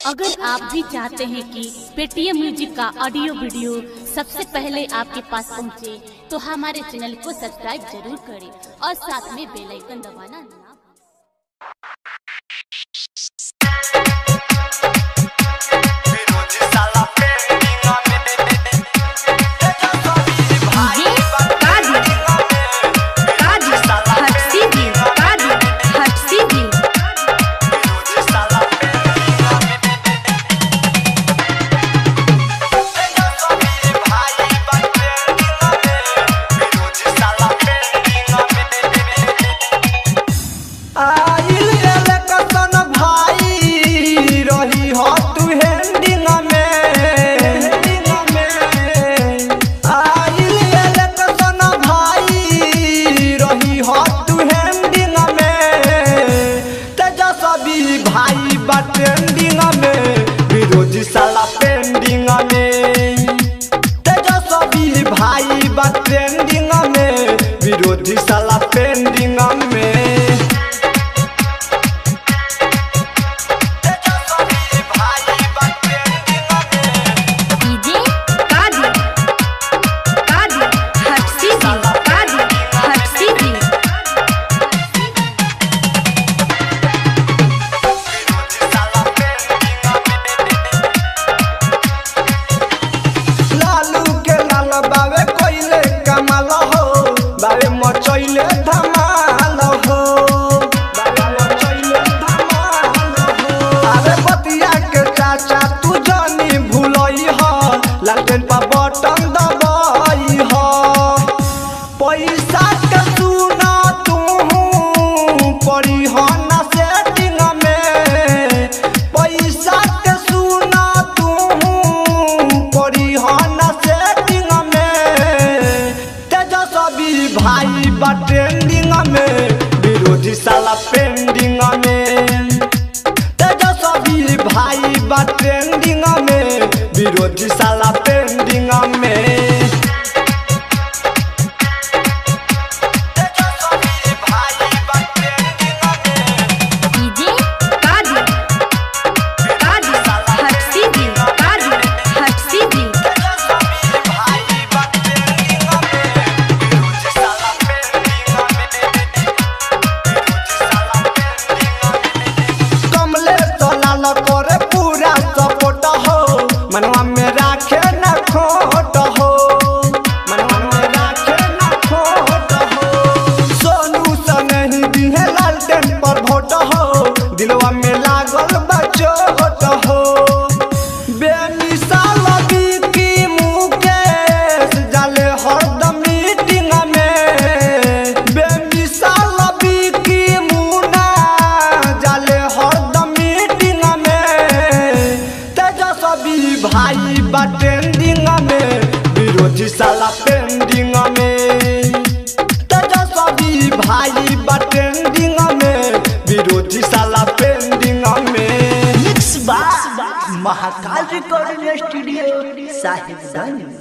अगर आप भी चाहते हैं कि पेटीएम म्यूजिक का ऑडियो वीडियो सबसे पहले आपके पास पहुंचे, तो हमारे चैनल को सब्सक्राइब जरूर करें और साथ में बेल आइकन दबाना ना ट्रेंडिंग में विरोधी साला पेंडिंग में तेजस्वी भाई बा ट्रेंडिंग में विरोधी साला पेंडिंग में बावे कोइले कमाल हो, बावे मचैले धमाल हो, बावे मचैले धमाल हो। अरे बतिया के चाचा तू जानी भूलई हो, लालटेन पर बटन दबाई हो। पैसा के सुना तू पड़ी हो ना सेटिंग में, पैसा के सुना तू पड़ी हो ना भाई बा ट्रेंडिंग में विरोधी साला पेंडिंग में तेजस्वी भाई बा ट्रेंडिंग में विरोधी साला पेंडिंग में करे पूरा सपोर्ट हो, मनवा में राखे न खोट हो, मनवा में राखे न खोट हो। सोनू से नहीं दिहे लालटेन पर वोट हो, दिलवा में लागल बचोट हो। बेमिसाल विकी मुकेश जाले हरदम मीटिंग में, बेमिसाल विकी मुना जाले हरदम भाई बा ट्रेंडिंग में विरोधी साला पेंडिंग में तेजस्वी भाई बा ट्रेंडिंग में विरोधी साला पेंडिंग में। Mix by Mahakal recording studio Sahibganj.